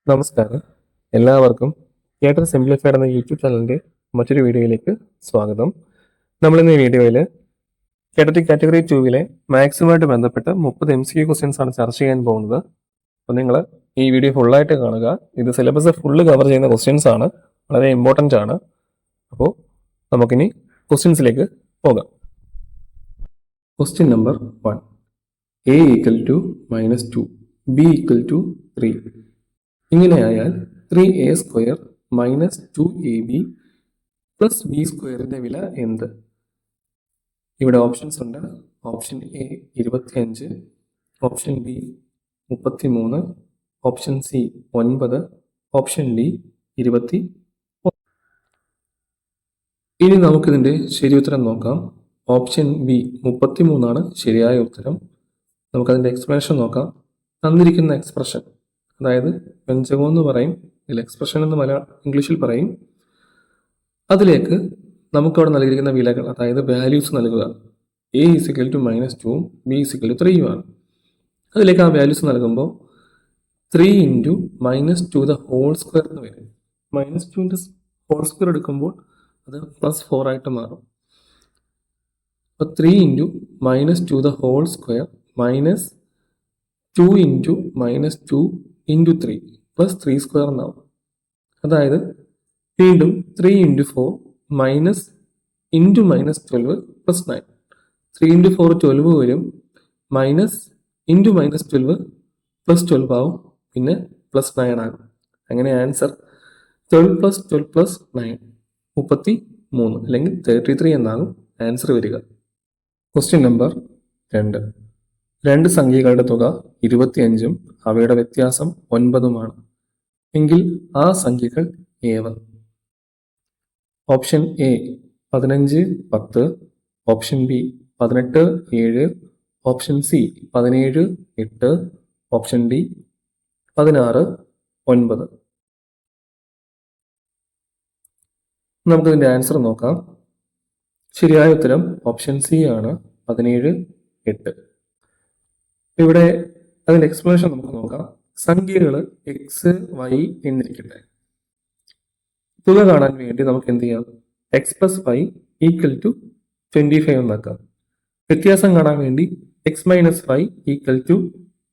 നമസ്കാരം. എല്ലാവർക്കും theatre simplified എന്ന യൂട്യൂബ് ചാനലിൻ്റെ മറ്റൊരു വീഡിയോയിലേക്ക് സ്വാഗതം. നമ്മളിന്ന് ഈ വീഡിയോയിൽ കേട്ടറ്റ് കാറ്റഗറി 2 മാത്സുമായിട്ട് ബന്ധപ്പെട്ട് 30 MCQ ക്വസ്റ്റ്യൻസ് ആണ് ചർച്ച ചെയ്യാൻ പോകുന്നത്. അപ്പോൾ നിങ്ങൾ ഈ വീഡിയോ ഫുള്ളായിട്ട് കാണുക. ഇത് സിലബസ് ഫുള്ള് കവർ ചെയ്യുന്ന ക്വസ്റ്റ്യൻസ് ആണ്, വളരെ ഇമ്പോർട്ടൻ്റ് ആണ്. അപ്പോൾ നമുക്കിനി ക്വസ്റ്റ്യൻസിലേക്ക് പോകാം. Question number 1. A = -2, B = 3. ഇങ്ങനെയായാൽ 3a² - 2ab + b² വില എന്ത്? ഇവിടെ ഓപ്ഷൻസ് ഉണ്ട്. Option A 25, option B 33, option C 9, option D 21. ഇനി നമുക്കിതിൻ്റെ ശരി ഉത്തരം നോക്കാം. ഓപ്ഷൻ ബി 33 ആണ് ശരിയായ ഉത്തരം. നമുക്കതിൻ്റെ എക്സ്പ്ലനേഷൻ നോക്കാം. തന്നിരിക്കുന്ന എക്സ്പ്രഷൻ, അതായത് വ്യഞ്ജകം എന്ന് പറയും, ഇതിൽ എക്സ്പ്രഷൻ എന്ന് ഇംഗ്ലീഷിൽ പറയും. അതിലേക്ക് നമുക്കവിടെ നൽകിയിരിക്കുന്ന വിലകൾ, അതായത് വാല്യൂസ് നൽകുക. A = -2, B = 3 ആണ്. അതിലേക്ക് ആ വാല്യൂസ് നൽകുമ്പോൾ 3 × -2² എന്ന് വരും. -2² എടുക്കുമ്പോൾ അത് +4 ആയിട്ട് മാറും. അപ്പോൾ 3 × -2² - 2 × -2 × 3 +3² എന്നാവും. അതായത് വീണ്ടും 3 × 4 -12 + 9. 3 × 4 12 വരും, -12 + 12 ആവും, പിന്നെ +9 ആകും. അങ്ങനെ ആൻസർ 12 + 12 + 9 33 അല്ലെങ്കിൽ 33 എന്നാകും ആൻസർ വരിക. Question number 2. രണ്ട് സംഖ്യകളുടെ തുക 25ഉം അവയുടെ വ്യത്യാസം 9ഉമാണ് എങ്കിൽ ആ സംഖ്യകൾ ഏവ? Option A 15, 10, option B 18, 7, option C 17, 8, option D 16, 9. നമുക്കിതിൻ്റെ ആൻസർ നോക്കാം. ശരിയായ ഉത്തരം ഓപ്ഷൻ സി ആണ്, 17, 8. ഇവിടെ അതിൻ്റെ എക്സ്പ്ലനേഷൻ നമുക്ക് നോക്കാം. സംഖ്യകൾ എക്സ് വൈ എന്നിരിക്കട്ടെ. തുക കാണാൻ വേണ്ടി നമുക്ക് എന്ത് ചെയ്യാം? x + y = 25 എന്നാക്കാം. വ്യത്യാസം കാണാൻ വേണ്ടി x - y =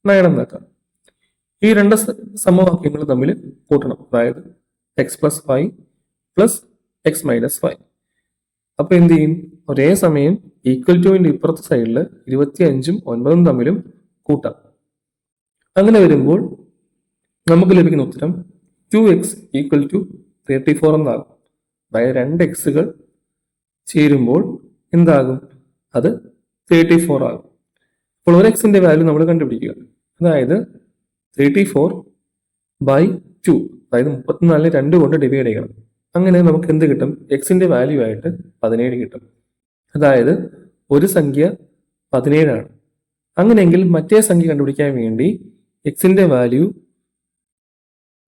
9 എന്നാക്കാം. ഈ രണ്ട് സമവാക്യങ്ങൾ തമ്മിൽ കൂട്ടണം, അതായത് x + y + x - y. അപ്പൊ എന്ത് ചെയ്യും? ഒരേ സമയം =ന്റെ ഇപ്പുറത്തെ സൈഡിൽ 25ഉം 9ഉം തമ്മിലും കൂട്ടാം. അങ്ങനെ വരുമ്പോൾ നമുക്ക് ലഭിക്കുന്ന ഉത്തരം 2x = 34 എന്നാകും. അതായത് 2 എക്സുകൾ ചേരുമ്പോൾ എന്താകും? അത് 34 ആകും. അപ്പോൾ ഒരു എക്സിന്റെ വാല്യൂ നമ്മൾ കണ്ടുപിടിക്കുക. അതായത് 34/2, അതായത് 34 2 കൊണ്ട് ഡിവൈഡ് ചെയ്യണം. അങ്ങനെ നമുക്ക് എന്ത് കിട്ടും? എക്സിന്റെ വാല്യൂ ആയിട്ട് 17 കിട്ടും. അതായത് ഒരു സംഖ്യ 17 ആണ്. അങ്ങനെയെങ്കിൽ മറ്റേ സംഖ്യ കണ്ടുപിടിക്കാൻ വേണ്ടി എക്സിന്റെ വാല്യൂ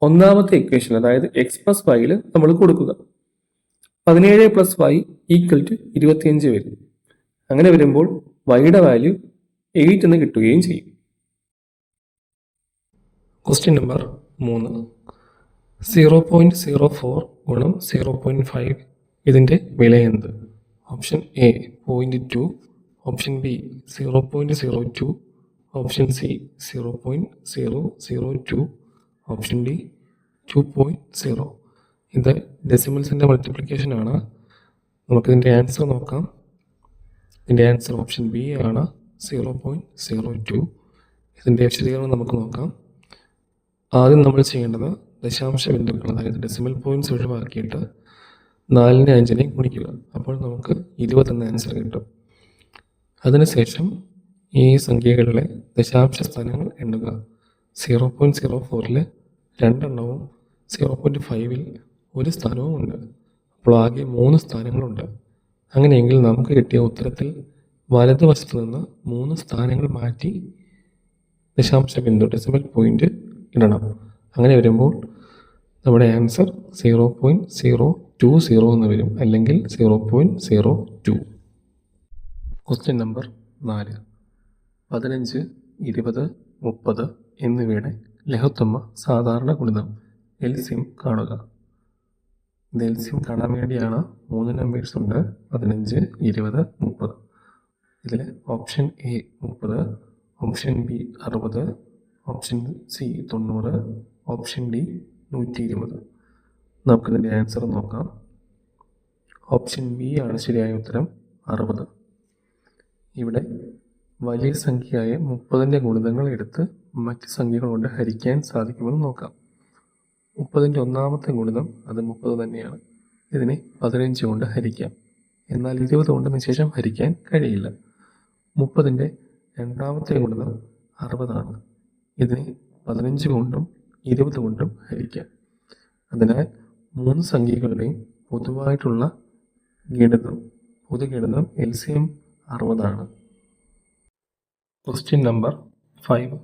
ഒന്നാമത്തെ ഇക്വേഷൻ, അതായത് x + y നമ്മൾ കൊടുക്കുക. 17 + y = 25 വരും. അങ്ങനെ വരുമ്പോൾ y-യുടെ വാല്യൂ 8 എന്ന് കിട്ടുകയും ചെയ്യും. Question number 3. 0.04 × 0.5 ഇതിൻ്റെ വില എന്ത്? Option A 0.2, option B 0.02, option C 0.002, option D 2.0. ഇത് ഡെസിമൽസിൻ്റെ മൾട്ടിപ്ലിക്കേഷൻ ആണ്. നമുക്കിതിൻ്റെ ആൻസർ നോക്കാം. ഇതിൻ്റെ ആൻസർ ഓപ്ഷൻ ബി ആണ്, 0.02. ഇതിൻ്റെ വിശദീകരണം നമുക്ക് നോക്കാം. ആദ്യം നമ്മൾ ചെയ്യേണ്ടത് ദശാംശ ബിന്ദുക്കൾ, അതായത് ഡെസിമൽ പോയിന്റ്സ് ഒഴിവാക്കിയിട്ട് 4നെ 5നെ ഗുണിക്കുക. അപ്പോൾ നമുക്ക് 20 എന്ന ആൻസർ കിട്ടും. അതിനുശേഷം ഈ സംഖ്യകളിലെ ദശാംശ സ്ഥാനങ്ങൾ എണ്ണുക. 0.04 2 എണ്ണവും 0.5 1 സ്ഥാനവും ഉണ്ട്. അപ്പോൾ ആകെ 3 സ്ഥാനങ്ങളുണ്ട്. അങ്ങനെയെങ്കിൽ നമുക്ക് കിട്ടിയ ഉത്തരത്തിൽ വലതുവശത്ത് നിന്ന് 3 സ്ഥാനങ്ങൾ മാറ്റി ദശാംശ ബിന്ദു ഡെസിമൽ പോയിന്റ് ഇടണം. അങ്ങനെ വരുമ്പോൾ നമ്മുടെ ആൻസർ 0.020 എന്ന് വരും, അല്ലെങ്കിൽ 0.02. Question number 4. 15, 20, 30 എന്നിവയുടെ ലഘുത്തമ സാധാരണ ഗുണിതം എൽസിയം കാണുക. ഇത് എൽസിയം കാണാൻ വേണ്ടിയാണ് 3 നമ്പേഴ്സ് ഉണ്ട്, 15, 20, 30. ഇതിൽ option A 30, option B 60, option C 90, option D 120. നമുക്കിതിൻ്റെ ആൻസർ നോക്കാം. ഓപ്ഷൻ ബി ആണ് ശരിയായ ഉത്തരം, 60. ഇവിടെ വലിയ സംഖ്യയായ 30ൻ്റെ ഗുണിതങ്ങൾ എടുത്ത് മറ്റ് സംഖ്യകൾ കൊണ്ട് ഹരിക്കാൻ സാധിക്കുമെന്ന് നോക്കാം. 30ൻ്റെ ഒന്നാമത്തെ ഗുണിതം അത് 30 തന്നെയാണ്. ഇതിനെ 15 കൊണ്ട് ഹരിക്കാം. എന്നാൽ 20 കൊണ്ട് നിശേഷം ഹരിക്കാൻ കഴിയില്ല. 30ൻ്റെ രണ്ടാമത്തെ ഗുണിതം 60 ഇതിനെ 15 കൊണ്ടും 20 കൊണ്ടും ഹരിക്കാം. അതിനാൽ 3 സംഖ്യകളുടെയും പൊതുവായിട്ടുള്ള പൊതുഗണിതം എൽസിയം 60. Question number 5.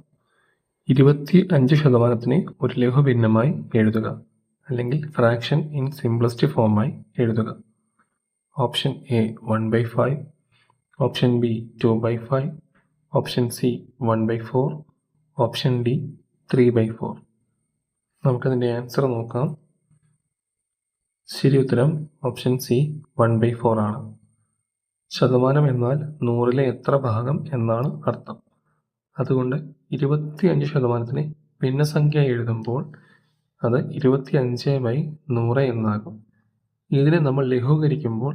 25% ഒരു ലഘുഭിന്നമായി എഴുതുക, അല്ലെങ്കിൽ ഫ്രാക്ഷൻ ഇൻ സിംപ്ലസ്റ്റ് ഫോമായി എഴുതുക. Option A 1/5, option B 2/5, option C 1/4, option D 3/4. നമുക്കതിൻ്റെ ആൻസർ നോക്കാം. ശരി ഉത്തരം ഓപ്ഷൻ സി 1/4 ആണ്. ശതമാനം എന്നാൽ 100-ലെ എത്ര ഭാഗം എന്നാണ് അർത്ഥം. അതുകൊണ്ട് 25% ഭിന്നസംഖ്യ എഴുതുമ്പോൾ അത് 25/100 എന്നാകും. ഇതിനെ നമ്മൾ ലഘൂകരിക്കുമ്പോൾ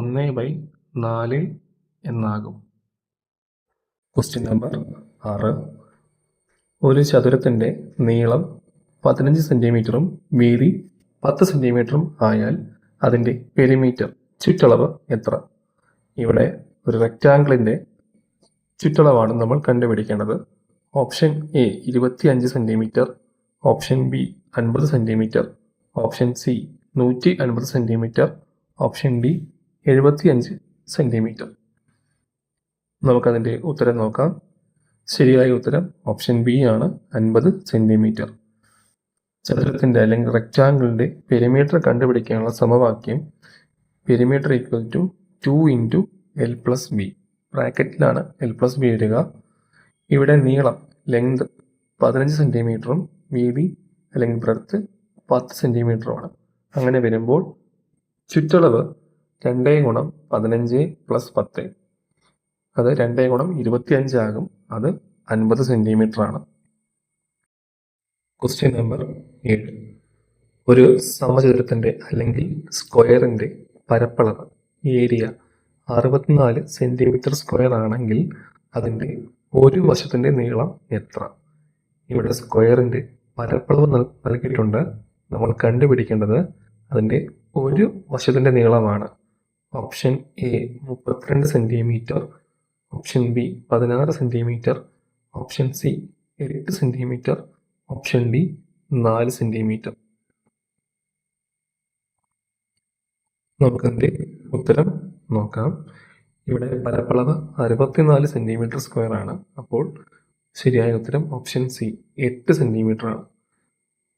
1/4 എന്നാകും. Question number 6. ഒരു ചതുരത്തിൻ്റെ നീളം 15 സെൻറ്റിമീറ്ററും വീതി 10 സെൻറ്റിമീറ്ററും ആയാൽ അതിൻ്റെ പെരിമീറ്റർ ചുറ്റളവ് എത്ര? ഇവിടെ ഒരു റെക്റ്റാങ്കിളിൻ്റെ ചുറ്റളവാണ് നമ്മൾ കണ്ടുപിടിക്കേണ്ടത്. Option A 25 centimetre, option B 50 centimetre, option C 150 centimetre, option D 75 centimetre. നമുക്കതിൻ്റെ ഉത്തരം നോക്കാം. ശരിയായ ഉത്തരം ഓപ്ഷൻ ബി ആണ്, 50 സെൻറ്റിമീറ്റർ. ചതുരത്തിൻ്റെ അല്ലെങ്കിൽ റെക്റ്റാങ്കിളിൻ്റെ പെരിമീറ്റർ കണ്ടുപിടിക്കാനുള്ള സമവാക്യം perimeter equal to 2 × L+B. ബ്രാക്കറ്റിലാണ് L+B ഇടുക. ഇവിടെ നീളം ലെങ്ത് 15 സെൻറ്റിമീറ്ററും വീതി അല്ലെങ്കിൽ ബ്രെഡ്ത്ത് 10 സെൻറ്റിമീറ്ററുമാണ്. അങ്ങനെ വരുമ്പോൾ ചുറ്റളവ് 2 × 15 + 10, അത് 2 × 25 ആകും. അത് 50 സെൻറ്റിമീറ്ററാണ്. Question number 7. ഒരു സമചതുരത്തിൻ്റെ അല്ലെങ്കിൽ സ്ക്വയറിൻ്റെ പരപ്പളവ് ഏരിയ 64 സെൻറ്റിമീറ്റർ സ്ക്വയർ ആണെങ്കിൽ അതിൻ്റെ ഒരു വശത്തിൻ്റെ നീളം എത്ര? ഇവിടെ സ്ക്വയറിൻ്റെ പരപ്പളവ് നൽകിയിട്ടുണ്ട്. നമ്മൾ കണ്ടുപിടിക്കേണ്ടത് അതിൻ്റെ ഒരു വശത്തിൻ്റെ നീളമാണ്. Option A 32 centimetre, option B 16 centimetre, option C 8 centimetre, option D 4 centimetre. നമുക്കതിൻ്റെ ഉത്തരം നോക്കാം. ഇവിടെ പരപ്പളവ് 64 സെൻറ്റിമീറ്റർ സ്ക്വയർ ആണ്. അപ്പോൾ ശരിയായ ഉത്തരം ഓപ്ഷൻ സി 8 സെൻറ്റിമീറ്റർ ആണ്.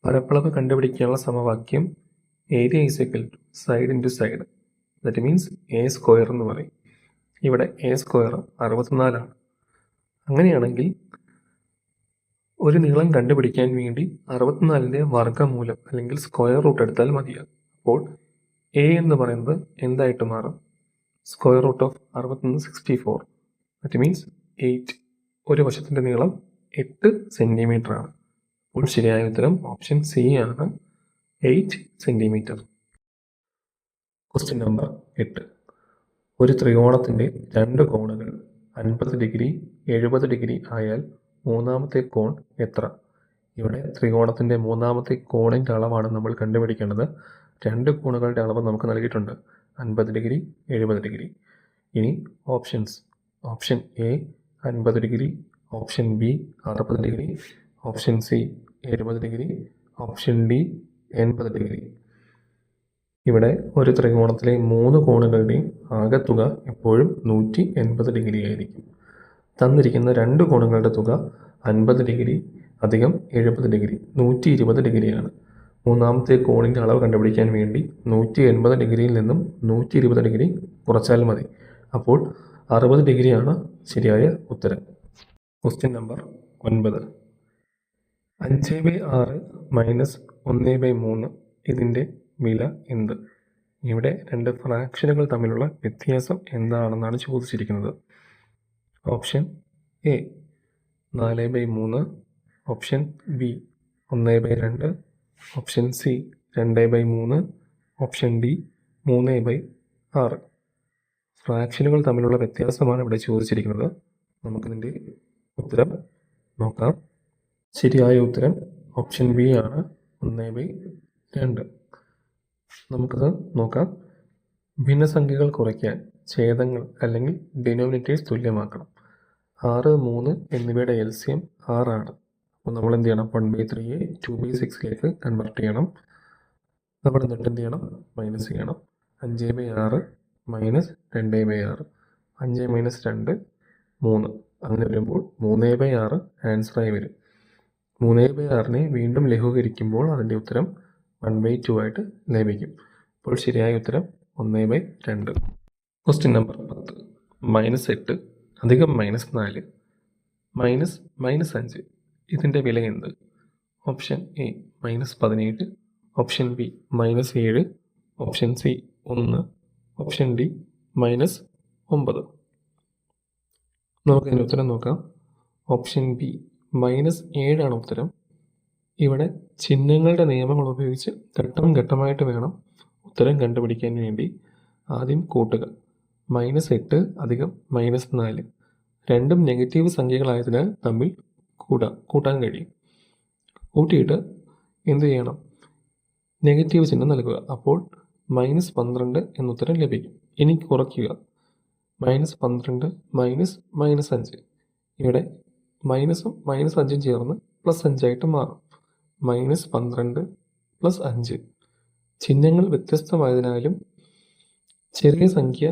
പരപ്പളവ് കണ്ടുപിടിക്കാനുള്ള സമവാക്യം area is equal to side into side, that means a square എന്ന് പറയും. ഇവിടെ എ സ്ക്വയർ 64 ആണ്. അങ്ങനെയാണെങ്കിൽ ഒരു നീളം കണ്ടുപിടിക്കാൻ വേണ്ടി 64ൻ്റെ വർഗ്ഗമൂലം അല്ലെങ്കിൽ സ്ക്വയർ റൂട്ട് എടുത്താൽ മതിയാകും. അപ്പോൾ എ എന്ന് പറയുന്നത് എന്തായിട്ട് മാറും? Square root of 61 64, that means 8. ഒരു വശത്തിൻ്റെ നീളം 8 സെൻറ്റിമീറ്റർ ആണ്. അപ്പോൾ ശരിയായ ഉത്തരം ഓപ്ഷൻ സി ആണ്, 8 സെൻറ്റിമീറ്റർ. Question number 8. ഒരു ത്രികോണത്തിൻ്റെ 2 കോണുകൾ 50 ഡിഗ്രി 70 ഡിഗ്രി ആയാൽ മൂന്നാമത്തെ കോൺ എത്ര? ഇവിടെ ത്രികോണത്തിൻ്റെ മൂന്നാമത്തെ കോണിൻ്റെ അളവാണ് നമ്മൾ കണ്ടുപിടിക്കേണ്ടത്. 2 കോണുകളുടെ അളവ് നമുക്ക് നൽകിയിട്ടുണ്ട്, 50 ഡിഗ്രി 70 ഡിഗ്രി. ഇനി options: option A 50 degree, option B 60 degree, option C 70 degree, option D 80 degree. ഇവിടെ ഒരു ത്രികോണത്തിലെ 3 കോണുകളുടെയും ആകെത്തുക എപ്പോഴും 180 ഡിഗ്രി ആയിരിക്കും. തന്നിരിക്കുന്ന 2 കോണുകളുടെ തുക 50 ഡിഗ്രി അധികം 70 ഡിഗ്രി 120 ഡിഗ്രിയാണ്. മൂന്നാമത്തെ കോണിൻ്റെ അളവ് കണ്ടുപിടിക്കാൻ വേണ്ടി 180 ഡിഗ്രിയിൽ നിന്നും 120 ഡിഗ്രി കുറച്ചാൽ മതി. അപ്പോൾ 60 ഡിഗ്രിയാണ് ശരിയായ ഉത്തരം. Question number 9. 5/6 മൈനസ് 1/3 ഇതിൻ്റെ വില എന്ത്? ഇവിടെ രണ്ട് ഫ്രാക്ഷനുകൾ തമ്മിലുള്ള വ്യത്യാസം എന്താണെന്നാണ് ചോദിച്ചിരിക്കുന്നത്. Option A 4/3, option B 1/2, option C 2/3, option D 3/6. ഫ്രാക്ഷനുകൾ തമ്മിലുള്ള വ്യത്യാസമാണ് ഇവിടെ ചോദിച്ചിരിക്കുന്നത്. നമുക്കിതിൻ്റെ ഉത്തരം നോക്കാം. ശരിയായ ഉത്തരം ഓപ്ഷൻ ബി ആണ്, 1/2. നമുക്കത് നോക്കാം. ഭിന്നസംഖ്യകൾ കുറയ്ക്കാൻ ഛേദങ്ങൾ അല്ലെങ്കിൽ ഡിനോമിനേറ്റേഴ്സ് തുല്യമാക്കണം. 6, 3 എന്നിവയുടെ LCM 6 ആണ്. അപ്പോൾ നമ്മൾ എന്ത് ചെയ്യണം? 1/3യെ 2/6 കൺവെർട്ട് ചെയ്യണം. നമ്മൾ എന്നിട്ട് എന്ത് ചെയ്യണം? മൈനസ് ചെയ്യണം. 5/6 മൈനസ് 2/6, 5 മൈനസ് 2 3. അങ്ങനെ വരുമ്പോൾ 3/6 ആൻസറായി വരും. 3/6നെ വീണ്ടും ലഘൂകരിക്കുമ്പോൾ അതിൻ്റെ ഉത്തരം 1/2 ആയിട്ട് ലഭിക്കും. അപ്പോൾ ശരിയായ ഉത്തരം 1/2. Question number 10. -8 അധികം -4 -5 ഇതിൻ്റെ വില എന്ത്? Option A -17, option B -7, option C 1, option D -9. നമുക്കതിൻ്റെ ഉത്തരം നോക്കാം. ഓപ്ഷൻ ബി -7 ആണ് ഉത്തരം. ഇവിടെ ചിഹ്നങ്ങളുടെ നിയമങ്ങൾ ഉപയോഗിച്ച് ഘട്ടം ഘട്ടമായിട്ട് വേണം ഉത്തരം കണ്ടുപിടിക്കാൻ വേണ്ടി. ആദ്യം കൂട്ടുക. -8 അധികം -4 രണ്ടും നെഗറ്റീവ് സംഖ്യകളായതിനാൽ തമ്മിൽ കൂട്ടാൻ കഴിയും. കൂട്ടിയിട്ട് എന്ത് ചെയ്യണം? നെഗറ്റീവ് ചിഹ്നം നൽകുക. അപ്പോൾ -12 എന്നുത്തരം ലഭിക്കും. ഇനി കുറയ്ക്കുക. -12 -5 ഇവിടെ മൈനസും -5ഉം ചേർന്ന് +5 ആയിട്ട് മാറും. -12 +5. ചിഹ്നങ്ങൾ വ്യത്യസ്തമായതിനാലും ചെറിയ സംഖ്യ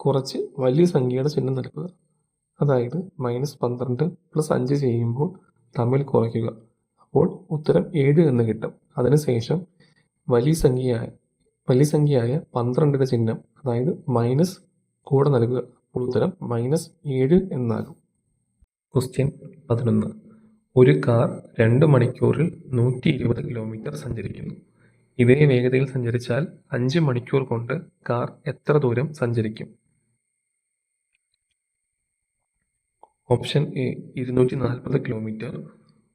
കുറച്ച് വലിയ സംഖ്യയുടെ ചിഹ്നം നൽകുക. അതായത് -12 +5 ചെയ്യുമ്പോൾ തമ്മിൽ കുറയ്ക്കുക. അപ്പോൾ ഉത്തരം 7 എന്ന് കിട്ടും. അതിനുശേഷം വലിയ സംഖ്യയായ 12ന്റെ ചിഹ്നം, അതായത് മൈനസ് കൂടെ നൽകുക. അപ്പോൾ ഉത്തരം -7 എന്നാകും. ക്വസ്റ്റ്യൻ 11. ഒരു കാർ 2 മണിക്കൂറിൽ 120 കിലോമീറ്റർ സഞ്ചരിക്കുന്നു. ഇതേ വേഗതയിൽ സഞ്ചരിച്ചാൽ 5 മണിക്കൂർ കൊണ്ട് കാർ എത്ര ദൂരം സഞ്ചരിക്കും? Option A 240 kilometre,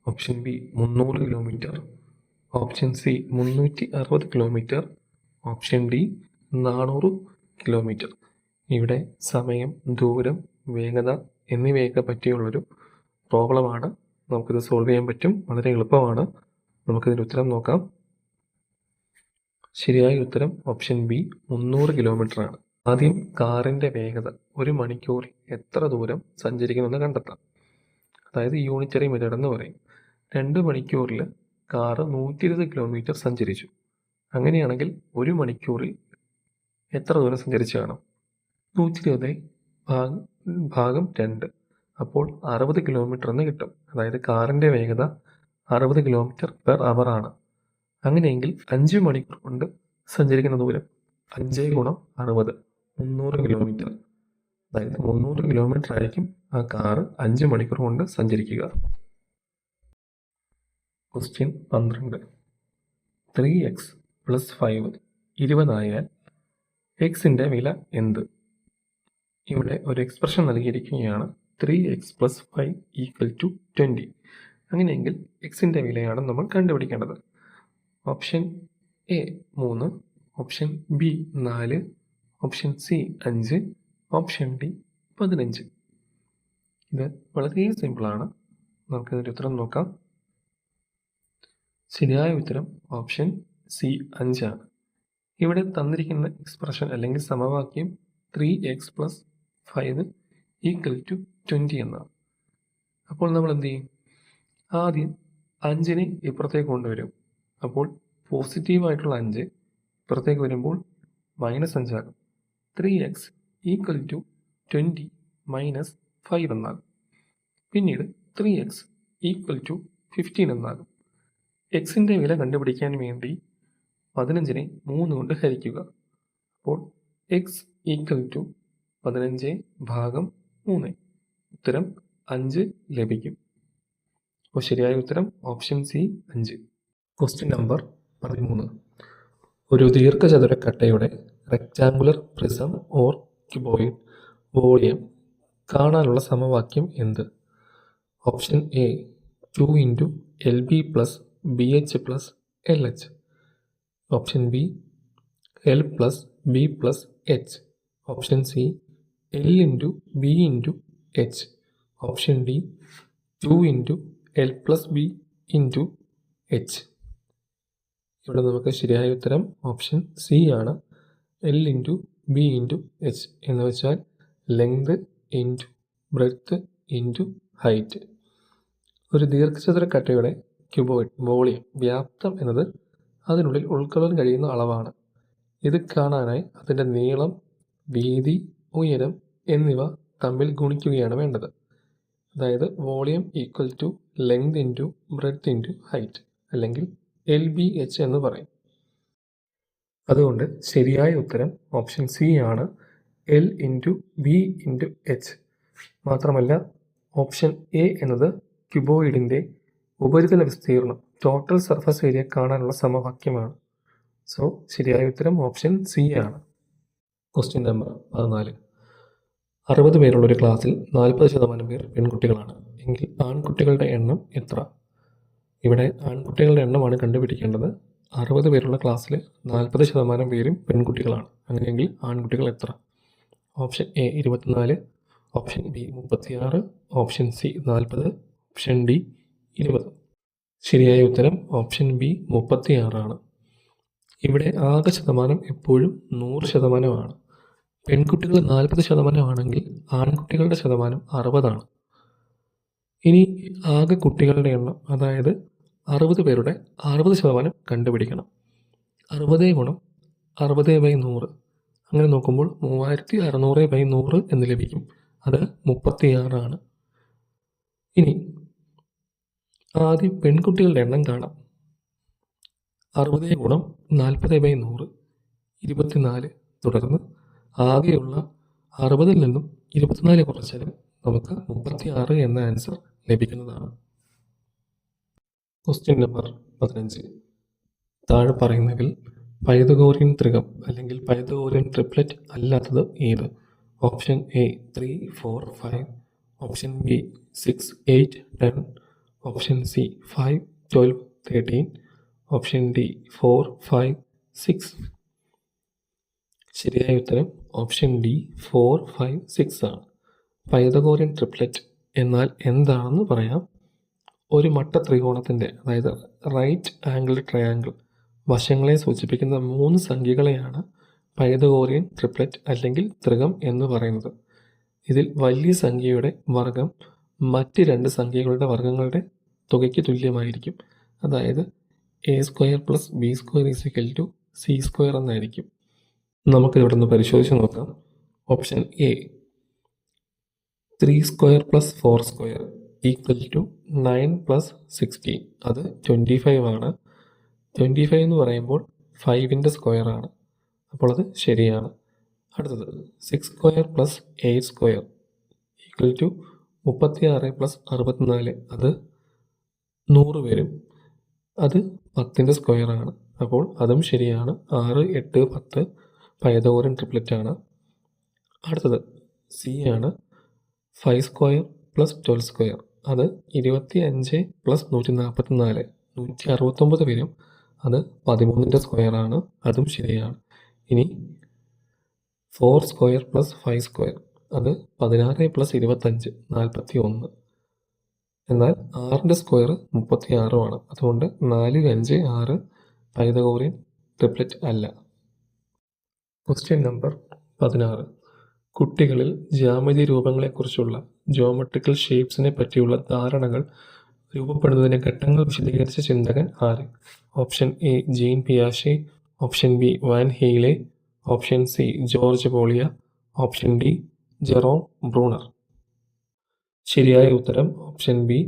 option B 300 kilometre, option C 360 kilometre, option D 400 kilometre. ഇവിടെ സമയം, ദൂരം, വേഗത എന്നിവയൊക്കെ പറ്റിയുള്ളൊരു പ്രോബ്ലമാണ്. നമുക്കിത് സോൾവ് ചെയ്യാൻ പറ്റും. വളരെ എളുപ്പമാണ്. നമുക്കിതിൻ്റെ ഉത്തരം നോക്കാം. ശരിയായ ഉത്തരം ഓപ്ഷൻ ബി 300 കിലോമീറ്റർ ആണ്. ആദ്യം കാറിൻ്റെ വേഗത 1 മണിക്കൂറിൽ എത്ര ദൂരം സഞ്ചരിക്കുമെന്ന് കണ്ടെത്താം. അതായത് യൂണിറ്ററി മെത്തേഡ് എന്ന് പറയും. 2 മണിക്കൂറിൽ കാറ് 120 കിലോമീറ്റർ സഞ്ചരിച്ചു. അങ്ങനെയാണെങ്കിൽ 1 മണിക്കൂറിൽ എത്ര ദൂരം സഞ്ചരിച്ചു കാണും? 120 ഭാഗം 2, അപ്പോൾ 60 കിലോമീറ്റർ എന്ന് കിട്ടും. അതായത് കാറിൻ്റെ വേഗത 60 km/h ആണ്. അങ്ങനെയെങ്കിൽ 5 മണിക്കൂർ കൊണ്ട് സഞ്ചരിക്കുന്ന ദൂരം 5 × 60 300 കിലോമീറ്റർ. അതായത് 300 കിലോമീറ്റർ ആയിരിക്കും ആ കാറ് 5 മണിക്കൂർ കൊണ്ട് സഞ്ചരിക്കുക. ക്വസ്റ്റ്യൻ 12. 3x + 5 20 ആയാൽ എക്സിൻ്റെ വില എന്ത്? ഇവിടെ ഒരു എക്സ്പ്രഷൻ നൽകിയിരിക്കുകയാണ്. 3x + 5 = 20. അങ്ങനെയെങ്കിൽ എക്സിൻ്റെ വിലയാണ് നമ്മൾ കണ്ടുപിടിക്കേണ്ടത്. Option A 3, option B 4, option C 5, option D 15. ഇത് വളരെ സിമ്പിളാണ്. നമുക്കിതിൻ്റെ ഉത്തരം നോക്കാം. ശരിയായ ഉത്തരം ഓപ്ഷൻ സി 5 ആണ്. ഇവിടെ തന്നിരിക്കുന്ന എക്സ്പ്രഷൻ അല്ലെങ്കിൽ സമവാക്യം 3x + 5 = 20 എന്നാണ്. അപ്പോൾ നമ്മൾ എന്ത് ചെയ്യും? ആദ്യം 5നെ ഇപ്പുറത്തേക്ക് കൊണ്ടുവരും. അപ്പോൾ പോസിറ്റീവായിട്ടുള്ള 5 ഇപ്പുറത്തേക്ക് വരുമ്പോൾ -5 ആകും. 3x = 20 - 5 എന്നാകും. പിന്നീട് 3x = 15 എന്നാകും. എക്സിൻ്റെ വില കണ്ടുപിടിക്കാൻ വേണ്ടി 15നെ 3 കൊണ്ട് ഹരിക്കുക. അപ്പോൾ x = 15/3. ഉത്തരം 5 ലഭിക്കും. അപ്പോൾ ശരിയായ ഉത്തരം ഓപ്ഷൻ സി 5. Question number 13. ഒരു ദീർഘചതുരക്കട്ടയുടെ rectangular prism or cuboid volume കാണാനുള്ള സമവാക്യം എന്ത്? Option A 2 into L B plus B H plus L H. Option B L plus B plus H. Option C L into B into H. Option D 2 into L plus B into H. ഇവിടെ നമുക്ക് ശരിയായ ഉത്തരം option C ആണ്. L into B into H എന്ന് വെച്ചാൽ length into breadth into height. ഒരു ദീർഘചതുരക്കട്ടയുടെ cuboid volume വ്യാപ്തം എന്നത് അതിനുള്ളിൽ ഉൾക്കൊള്ളാൻ കഴിയുന്ന അളവാണ്. ഇത് കാണാനായി അതിൻ്റെ നീളം, വീതി, ഉയരം എന്നിവ തമ്മിൽ ഗുണിക്കുകയാണ് വേണ്ടത്. അതായത് volume equal to length into breadth into height, അല്ലെങ്കിൽ LBH എന്ന് പറയും. അതുകൊണ്ട് ശരിയായ ഉത്തരം ഓപ്ഷൻ സി ആണ്, L into B into H. മാത്രമല്ല ഓപ്ഷൻ എ എന്നത് ക്യൂബോയിഡിൻ്റെ ഉപരിതല വിസ്തീർണം, ടോട്ടൽ സർഫസ് ഏരിയ കാണാനുള്ള സമവാക്യമാണ്. സോ ശരിയായ ഉത്തരം ഓപ്ഷൻ സി ആണ്. Question number 14. 60 പേരുള്ളൊരു ക്ലാസ്സിൽ 40% പേർ പെൺകുട്ടികളാണ് എങ്കിൽ ആൺകുട്ടികളുടെ എണ്ണം എത്ര? ഇവിടെ ആൺകുട്ടികളുടെ എണ്ണമാണ് കണ്ടുപിടിക്കേണ്ടത്. 60 പേരുള്ള ക്ലാസ്സിൽ 40% പേരും പെൺകുട്ടികളാണ്. അങ്ങനെയെങ്കിൽ ആൺകുട്ടികൾ എത്ര? Option A 24, option B 36, option C 40, option D 20. ശരിയായ ഉത്തരം ഓപ്ഷൻ ബി 36 ആണ്. ഇവിടെ ആകെ ശതമാനം എപ്പോഴും 100% പെൺകുട്ടികൾ 40% ആണെങ്കിൽ ആൺകുട്ടികളുടെ ശതമാനം 60 ആണ്. ഇനി ആകെ കുട്ടികളുടെ എണ്ണം, അതായത് 60 പേരുടെ 60% കണ്ടുപിടിക്കണം. 60 ഗുണം 60/100, അങ്ങനെ നോക്കുമ്പോൾ 3600/100 എന്ന് ലഭിക്കും. അത് 36 ആണ്. ഇനി ആദ്യം പെൺകുട്ടികളുടെ എണ്ണം കാണാം. 60 ഗുണം 40/100 24. തുടർന്ന് ആകെയുള്ള 60-ൽ നിന്നും 24 കുറച്ചാലും നമുക്ക് 36 എന്ന ആൻസർ ലഭിക്കുന്നതാണ്. Question number 15. താഴെ പറയുന്നതിൽ പൈതഗോറിയൻ ത്രികം അല്ലെങ്കിൽ പൈതഗോറിയൻ ട്രിപ്ലറ്റ് അല്ലാത്തത് ഏത്? Option A 3, 4, 5, option B 6, 8, 10, option C 5, 12, 13, option D 4, 5, 6. ശരിയായ ഉത്തരം ഓപ്ഷൻ ഡി 4, 5, 6 ആണ്. പൈതഗോറിയൻ ട്രിപ്ലറ്റ് എന്നാൽ എന്താണെന്ന് പറയാം. ഒരു മട്ട ത്രികോണത്തിൻ്റെ, അതായത് റൈറ്റ് ആംഗിൾ ട്രയാങ്കിൾ വശങ്ങളെ സൂചിപ്പിക്കുന്ന 3 സംഖ്യകളെയാണ് പൈതഗോറിയൻ ട്രിപ്ലറ്റ് അല്ലെങ്കിൽ ത്രികം എന്ന് പറയുന്നത്. ഇതിൽ വലിയ സംഖ്യയുടെ വർഗം മറ്റ് 2 സംഖ്യകളുടെ വർഗങ്ങളുടെ തുകയ്ക്ക് തുല്യമായിരിക്കും. അതായത് A² + B² = C² എന്നായിരിക്കും. നമുക്കിവിടെ നിന്ന് പരിശോധിച്ച് നോക്കാം. ഓപ്ഷൻ എ 3² + 4² = 9 + 16, അത് 25 ആണ്. 25 എന്ന് പറയുമ്പോൾ 5ൻ്റെ സ്ക്വയറാണ്, അപ്പോൾ അത് ശരിയാണ്. അടുത്തത് 6² + 8² = 36 + 64, അത് 100 വരും. അത് 10ൻ്റെ സ്ക്വയറാണ്, അപ്പോൾ അതും ശരിയാണ്. 6, 8, 10 പൈതഗോറിയൻ ട്രിപ്ലറ്റ് ആണ്. അടുത്തത് സി ആണ്, 5² + 12², അത് 25 + 144, 169 വരും. അത് 13ൻ്റെ സ്ക്വയറാണ്, അതും ശരിയാണ്. ഇനി 4² + 5², അത് 16 + 25, 41. എന്നാൽ 6ൻ്റെ സ്ക്വയർ 36 അതുകൊണ്ട് 4, 5, 6 പൈതഗോറിയൻ ട്രിപ്ലറ്റ് അല്ല. Question number 16. കുട്ടികളിൽ ജ്യാമിതി രൂപങ്ങളെക്കുറിച്ചുള്ള ജോമെട്രിക്കൽ ഷേപ്സിനെ പറ്റിയുള്ള ധാരണകൾ രൂപപ്പെടുന്നതിൻ്റെ ഘട്ടങ്ങൾ വിശദീകരിച്ച ചിന്തകൻ ആര്? ഓപ്ഷൻ എ ജീൻ പിയാഷെ, option B Van Hiele, option C George Polya, option D Jerome Bruner. ശരിയായ ഉത്തരം ഓപ്ഷൻ ബി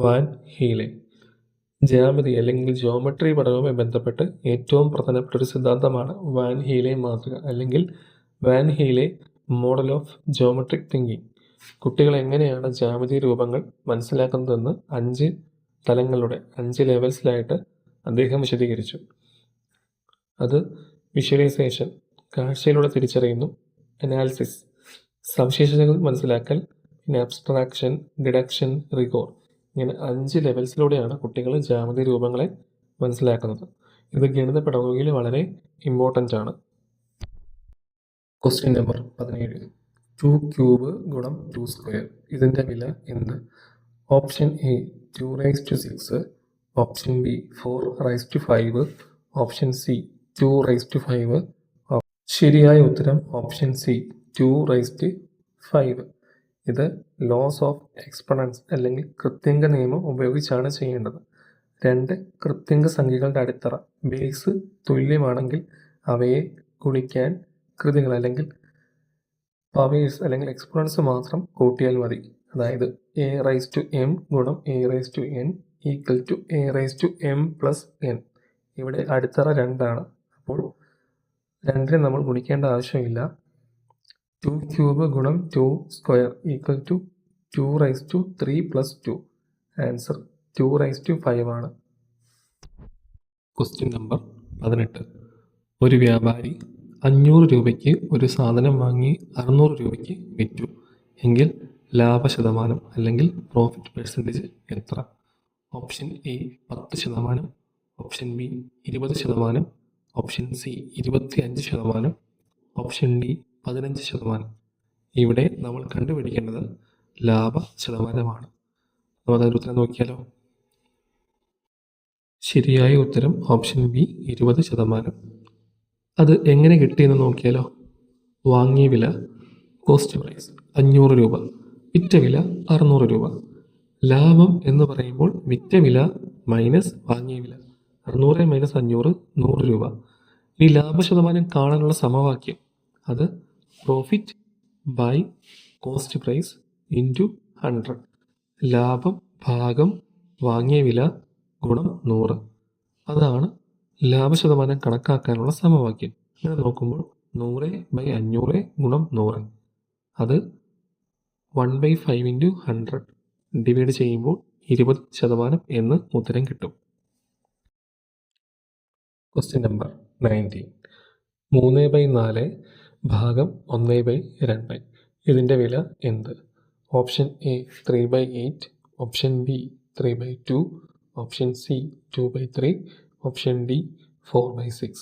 വാൻ ഹീലെ. ജ്യാമിതി അല്ലെങ്കിൽ ജോമെട്രി പഠനവുമായി ബന്ധപ്പെട്ട് ഏറ്റവും പ്രധാനപ്പെട്ട ഒരു സിദ്ധാന്തമാണ് വാൻ ഹീലെ മാതൃക അല്ലെങ്കിൽ Van Hiele model of geometric thinking. കുട്ടികൾ എങ്ങനെയാണ് ജ്യാമിതി രൂപങ്ങൾ മനസ്സിലാക്കുന്നതെന്ന് 5 തലങ്ങളുടെ 5 ലെവൽസിലായിട്ട് അദ്ദേഹം വിശദീകരിച്ചു. അത് വിഷ്വലൈസേഷൻ, കാഴ്ചയിലൂടെ തിരിച്ചറിയുന്നു; അനാലിസിസ്, സവിശേഷതകൾ മനസ്സിലാക്കൽ; പിന്നെ അബ്സ്ട്രാക്ഷൻ, ഡിഡക്ഷൻ, റിഗോർ. ഇങ്ങനെ 5 ലെവൽസിലൂടെയാണ് കുട്ടികൾ ജ്യാമിതി രൂപങ്ങളെ മനസ്സിലാക്കുന്നത്. ഇത് ഗണിത പെഡഗോഗിയിൽ വളരെ ഇമ്പോർട്ടൻ്റ് ആണ്. Question number 17. 2 ക്യൂബ് ഗുണം 2 സ്ക്വയർ, ഇതിൻ്റെ വില എന്ത്? Option A 2⁻6, option B 4⁵, option C 2⁵. ശരിയായ ഉത്തരം ഓപ്ഷൻ സി 2⁵. ഇത് ലോസ് ഓഫ് എക്സ്പൊണൻസ് അല്ലെങ്കിൽ കൃത്യങ്ക നിയമം ഉപയോഗിച്ചാണ് ചെയ്യേണ്ടത്. 2 കൃത്യങ്ക സംഖ്യകളുടെ അടിത്തറ ബേസ് തുല്യമാണെങ്കിൽ അവയെ ഗുണിക്കാൻ കൃതികൾ അല്ലെങ്കിൽ പവേഴ്സ് അല്ലെങ്കിൽ എക്സ്പൊണൻസ് മാത്രം കൂട്ടിയാൽ മതി. അതായത് a⁻m ഗുണം a⁻n equal to a⁻m plus n. ഇവിടെ അടിത്തറ 2 ആണ്. അപ്പോൾ 2നെ നമ്മൾ ഗുണിക്കേണ്ട ആവശ്യമില്ല. 2 ക്യൂബ് ഗുണം 2 square equal to 2⁻3 plus 2. Answer 2⁵ ആണ്. Question number 18. ഒരു വ്യാപാരി 500 രൂപയ്ക്ക് ഒരു സാധനം വാങ്ങി 600 രൂപയ്ക്ക് വിറ്റു എങ്കിൽ ലാഭശതമാനം അല്ലെങ്കിൽ പ്രോഫിറ്റ് പെർസെൻറ്റേജ് എത്ര? Option A 10%, option B 20%, option C 25%, option D 15%. ഇവിടെ നമ്മൾ കണ്ടുപിടിക്കേണ്ടത് ലാഭ ശതമാനമാണ്. നമുക്കതിൻ്റെ ഉത്തരം നോക്കിയാലോ? ശരിയായ ഉത്തരം ഓപ്ഷൻ ബി 20%. അത് എങ്ങനെ കിട്ടിയെന്ന് നോക്കിയാലോ? വാങ്ങിയ വില കോസ്റ്റ് പ്രൈസ് 500 രൂപ, വിറ്റ വില 600 രൂപ. ലാഭം എന്ന് പറയുമ്പോൾ വിറ്റ വില മൈനസ് വാങ്ങിയ വില, 600 മൈനസ് 500 100 രൂപ. ഈ ലാഭശതമാനം കാണാനുള്ള സമവാക്യം അത് profit by cost price into 100. ലാഭം ഭാഗം വാങ്ങിയ വില ഗുണം 100. അതാണ് ലാഭശതമാനം കണക്കാക്കാനുള്ള സമവാക്യം. ഇങ്ങനെ നോക്കുമ്പോൾ 100/500 ഗുണം 100, അത് 1/5 ഇൻറ്റു 100 ഡിവൈഡ് ചെയ്യുമ്പോൾ 20% എന്ന് ഉത്തരം കിട്ടും. Question number 19. 3/4 ഭാഗം 1/2, ഇതിൻ്റെ വില എന്ത്? Option A 3/8, option B 3/2, option C 2/3, option D 4/6.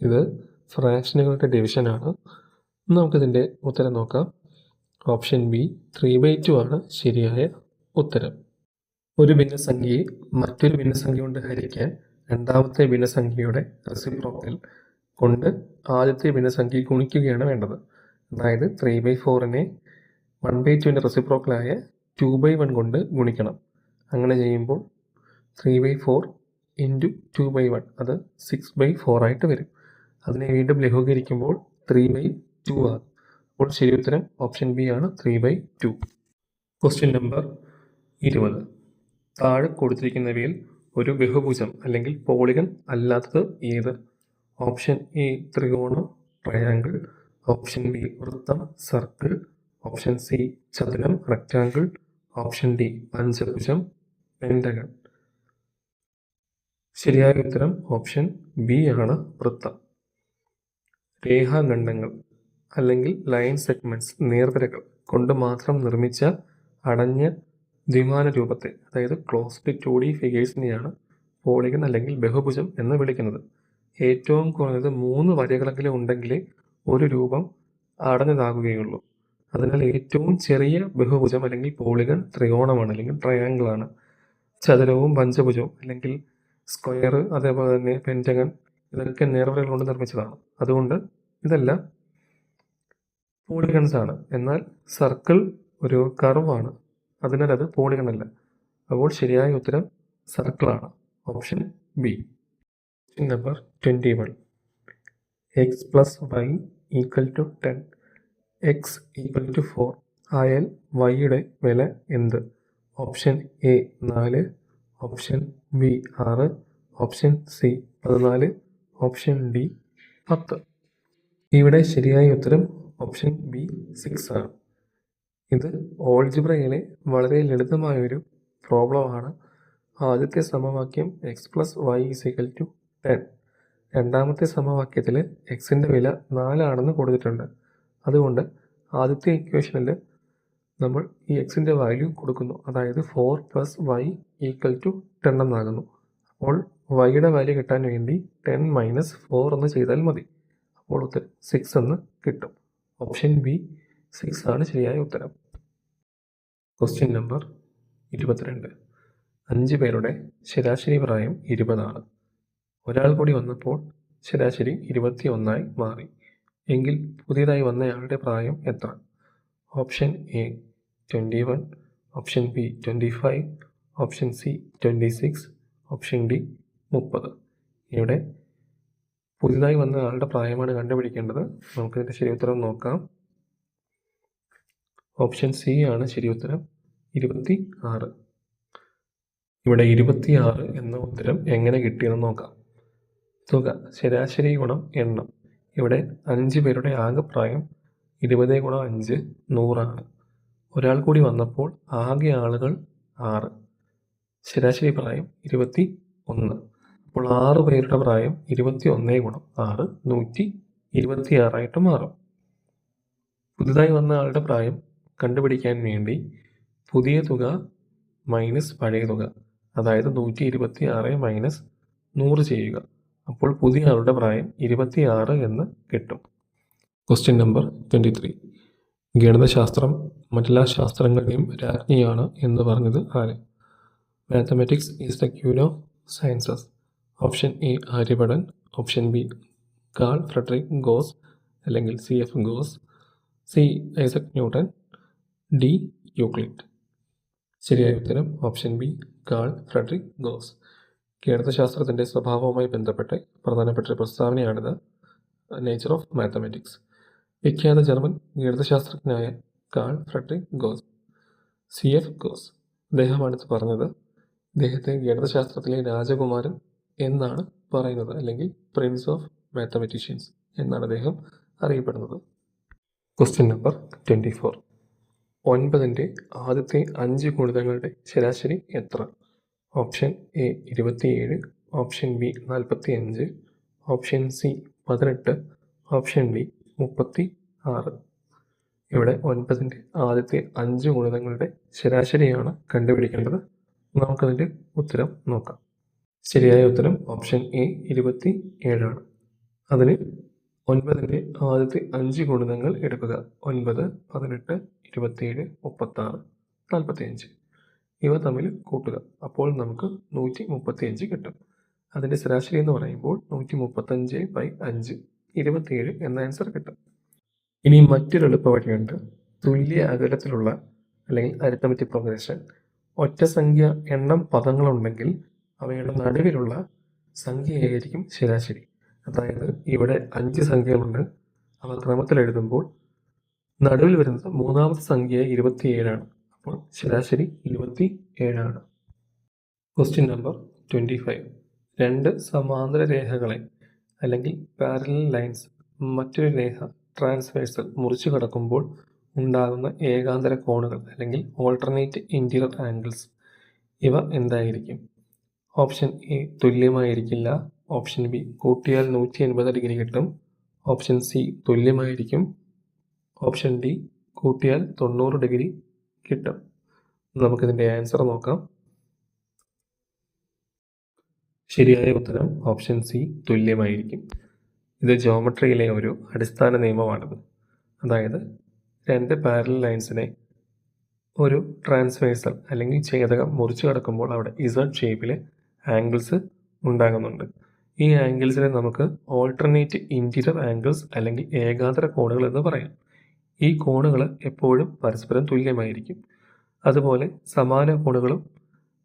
ഇത് ഫ്രാക്ഷനുകളുടെ ഡിവിഷനാണ്. നമുക്കിതിൻ്റെ ഉത്തരം നോക്കാം. ഓപ്ഷൻ ബി 3/2 ആണ് ശരിയായ ഉത്തരം. ഒരു ഭിന്നസംഖ്യയെ മറ്റൊരു ഭിന്നസംഖ്യ കൊണ്ട് ഹരിക്കാൻ രണ്ടാമത്തെ ഭിന്നസംഖ്യയുടെ റെസിപ്രോക്കൽ കൊണ്ട് ആദ്യത്തെ ഭിന്നസംഖ്യ ഗുണിക്കുകയാണ് വേണ്ടത്. അതായത് 3/4നെ 1/2ൻ്റെ റെസിപ്രോക്കലായ 2/1 കൊണ്ട് ഗുണിക്കണം. അങ്ങനെ ചെയ്യുമ്പോൾ 3/4 ഇൻറ്റു 2/1 അത് 6/4 ആയിട്ട് വരും. അതിനെ വീണ്ടും ലഘൂകരിക്കുമ്പോൾ 3/2 ആകും. അപ്പോൾ ശരി ഉത്തരം ഓപ്ഷൻ ബി ആണ് 3/2. Question number 20. താഴെ കൊടുത്തിരിക്കുന്നവയിൽ ഒരു ബഹുഭുജം അല്ലെങ്കിൽ പോളിഗൺ അല്ലാത്തത് ഏത്? ഓപ്ഷൻ എ ത്രികോണം ട്രയാങ്കിൾ, ഓപ്ഷൻ ബി വൃത്തം സർക്കിൾ, ഓപ്ഷൻ സി ചതുരം റെക്റ്റാങ്കിൾ, ഓപ്ഷൻ ഡി പഞ്ചഭുജം പെൻറ്റഗൺ. ശരിയായ ഉത്തരം ഓപ്ഷൻ ബി ആണ് വൃത്തം. രേഖാഖണ്ഡങ്ങൾ അല്ലെങ്കിൽ ലൈൻ സെഗ്മെൻറ്റ്സ് നേർവരകൾ കൊണ്ട് മാത്രം നിർമ്മിച്ച അടഞ്ഞ ദ്വിമാന രൂപത്തെ, അതായത് ക്ലോസ്ഡ് 2D ഫിഗേഴ്സിനെയാണ് പോളിഗൺ അല്ലെങ്കിൽ ബഹുഭുജം എന്ന് വിളിക്കുന്നത്. ഏറ്റവും കുറഞ്ഞത് 3 വരകളെങ്കിലും ഉണ്ടെങ്കിലേ ഒരു രൂപം അടഞ്ഞതാകുകയുള്ളൂ. അതിനാൽ ഏറ്റവും ചെറിയ ബഹുഭുജം അല്ലെങ്കിൽ പോളിഗൺ ത്രികോണമാണ് അല്ലെങ്കിൽ ട്രയാങ്കിളാണ്. ചതുരവും പഞ്ചഭുജവും അല്ലെങ്കിൽ സ്ക്വയർ, അതേപോലെ തന്നെ പെൻറ്റഗൺ, ഇതൊക്കെ നേർവരകൾ കൊണ്ട് നിർമ്മിച്ചതാണ്. അതുകൊണ്ട് ഇതെല്ലാം പോളിഗൺസ് ആണ്. എന്നാൽ സർക്കിൾ ഒരു കർവാണ്, അതിനാൽ അത് പോളിഗൺ അല്ല. അപ്പോൾ ശരിയായ ഉത്തരം സർക്കിളാണ്, option B. Number 21. x + y = 10, x = 4 ആയാൽ yയുടെ വില എന്ത്? Option A 4, option B 6, option C 14, option D 10. ഇവിടെ ശരിയായ ഉത്തരം ഓപ്ഷൻ ബി 6 ആണ്. ഇത് ഓൾജിബ്രയിലെ വളരെ ലളിതമായൊരു പ്രോബ്ലമാണ്. ആദ്യത്തെ സമവാക്യം x+y=10. രണ്ടാമത്തെ സമവാക്യത്തിൽ എക്സിൻ്റെ വില 4 ആണെന്ന് കൊടുത്തിട്ടുണ്ട്. അതുകൊണ്ട് ആദ്യത്തെ ഇക്വേഷനിൽ നമ്മൾ ഈ എക്സിൻ്റെ വാല്യൂ കൊടുക്കുന്നു, അതായത് 4 + y = 10 എന്നാകുന്നു. അപ്പോൾ വൈയുടെ വാല്യൂ കിട്ടാൻ വേണ്ടി 10 - 4 എന്ന് ചെയ്താൽ മതി. അപ്പോൾ ഉത്തരം 6 എന്ന് കിട്ടും. ഓപ്ഷൻ ബി 6 ആണ് ശരിയായ ഉത്തരം. Question number 22. 5 പേരുടെ ശരാശരി പ്രായം 20 ആണ്. ഒരാൾ കൂടി വന്നപ്പോൾ ശരാശരി 21 മാറി. എങ്കിൽ പുതിയതായി വന്നയാളുടെ പ്രായം എത്ര? Option A 21, option B 25, option C 26, option D 30. ഇവിടെ പുതിയതായി വന്ന ആളുടെ പ്രായമാണ് കണ്ടുപിടിക്കേണ്ടത്. നമുക്കിതിൻ്റെ ശരി ഉത്തരം നോക്കാം. ഓപ്ഷൻ സി ആണ് ശരി ഉത്തരം, 26. ഇവിടെ 26 എന്ന ഉത്തരം എങ്ങനെ കിട്ടിയെന്ന് നോക്കാം. തുക ശരാശരി ഗുണം എണ്ണം. ഇവിടെ 5 പേരുടെ ആകെ പ്രായം 20 × 5 100 ഒരാൾ കൂടി വന്നപ്പോൾ ആകെ ആളുകൾ 6. ശരാശരി പ്രായം 21. അപ്പോൾ 6 പേരുടെ പ്രായം 21 × 6 126 മാറും. പുതുതായി വന്ന ആളുടെ പ്രായം കണ്ടുപിടിക്കാൻ വേണ്ടി പുതിയ തുക മൈനസ് പഴയ തുക, അതായത് 126 - 100 ചെയ്യുക. അപ്പോൾ പുതിയ ആളുടെ പ്രായം 26 എന്ന് കിട്ടും. Question number 23. ഗണിതശാസ്ത്രം മറ്റെല്ലാ ശാസ്ത്രങ്ങളുടെയും രാജ്ഞിയാണ് എന്ന് പറഞ്ഞത് ആര്? Mathematics is the queen of sciences. Option A ആര്യഭടൻ, option B Carl Friedrich Gauss അല്ലെങ്കിൽ CF Gauss, C Isaac Newton, D Euclid. ശരിയായ ഉത്തരം option B Carl Friedrich Gauss. ഗണിതശാസ്ത്രത്തിൻ്റെ സ്വഭാവവുമായി ബന്ധപ്പെട്ട് പ്രധാനപ്പെട്ട ഒരു പ്രസ്താവനയാണിത്, നേച്ചർ ഓഫ് മാത്തമാറ്റിക്സ്. വിഖ്യാത ജർമ്മൻ ഗണിതശാസ്ത്രജ്ഞനായ Carl Friedrich Gauss, CF Gauss, അദ്ദേഹമാണിത് പറഞ്ഞത്. അദ്ദേഹത്തെ ഗണിതശാസ്ത്രത്തിലെ രാജകുമാരൻ എന്നാണ് പറയുന്നത്, അല്ലെങ്കിൽ പ്രിൻസ് ഓഫ് മാത്തമാറ്റീഷ്യൻസ് എന്നാണ് അദ്ദേഹം അറിയപ്പെടുന്നത്. Question number 24. 9ൻ്റെ ആദ്യത്തെ 5 ഗുണിതങ്ങളുടെ ശരാശരി എത്ര? Option A 27, option B 45, option C 18, option D 36. ഇവിടെ 9ൻ്റെ ആദ്യത്തെ 5 ഗുണിതങ്ങളുടെ ശരാശരിയാണ് കണ്ടുപിടിക്കേണ്ടത്. നമുക്കതിൻ്റെ ഉത്തരം നോക്കാം. ശരിയായ ഉത്തരം ഓപ്ഷൻ എ 27 ആണ്. അതിന് 9ൻ്റെ ആദ്യത്തെ 5 ഗുണിതങ്ങൾ എടുക്കുക. 9, 18, 27, 36, 45. ഇവ തമ്മിൽ കൂട്ടുക. അപ്പോൾ നമുക്ക് 135 കിട്ടും. അതിൻ്റെ ശരാശരി എന്ന് പറയുമ്പോൾ 135/5, 27 എന്ന ആൻസർ കിട്ടും. ഇനി മറ്റൊരു എളുപ്പ വഴിയുണ്ട്. തുല്യ അകലത്തിലുള്ള അല്ലെങ്കിൽ അരിത്തമെറ്റിക് പ്രോഗ്രഷൻ. ഒറ്റ സംഖ്യ എണ്ണം പദങ്ങളുണ്ടെങ്കിൽ അവയുടെ നടുവിലുള്ള സംഖ്യയായിരിക്കും ശരാശരി. അതായത് ഇവിടെ 5 സംഖ്യകളുണ്ട്. അവ ക്രമത്തിൽ എഴുതുമ്പോൾ നടുവിൽ വരുന്നത് മൂന്നാമത്തെ സംഖ്യ 27 ആണ്. അപ്പോൾ ശരാശരി 27 ആണ്. Question number 25. 2 സമാന്തര രേഖകളെ അല്ലെങ്കിൽ പാരലൽ ലൈൻസ് മറ്റൊരു രേഖ ട്രാൻസ്വേഴ്സൽ മുറിച്ചു കടക്കുമ്പോൾ ഉണ്ടാകുന്ന ഏകാന്തര കോണുകൾ അല്ലെങ്കിൽ ഓൾട്ടർനേറ്റ് ഇൻറ്റീരിയർ ആംഗിൾസ്, ഇവ എന്തായിരിക്കും? ഓപ്ഷൻ എ തുല്യമായിരിക്കില്ല, ഓപ്ഷൻ ബി കൂട്ടിയാൽ 180 ഡിഗ്രി കിട്ടും, ഓപ്ഷൻ സി തുല്യമായിരിക്കും, ഓപ്ഷൻ ഡി കൂട്ടിയാൽ 90 ഡിഗ്രി കിട്ടും. നമുക്കിതിൻ്റെ ആൻസർ നോക്കാം. ശരിയായ ഉത്തരം ഓപ്ഷൻ സി തുല്യമായിരിക്കും. ഇത് ജോമെട്രിയിലെ ഒരു അടിസ്ഥാന നിയമമാണിത്. അതായത് 2 പാരലൽ ലൈൻസിനെ ഒരു ട്രാൻസ്വേഴ്സൽ അല്ലെങ്കിൽ ഛേദകം മുറിച്ചു കടക്കുമ്പോൾ അവിടെ Z ഷേപ്പിലെ ആംഗിൾസ് ഉണ്ടാകുന്നുണ്ട്. ഈ ആംഗിൾസിനെ നമുക്ക് ഓൾട്ടർനേറ്റ് ഇൻറ്റീരിയർ ആംഗിൾസ് അല്ലെങ്കിൽ ഏകാന്തര കോണുകൾ എന്ന് പറയാം. ഈ കോണുകൾ എപ്പോഴും പരസ്പരം തുല്യമായിരിക്കും. അതുപോലെ സമാന കോണുകളും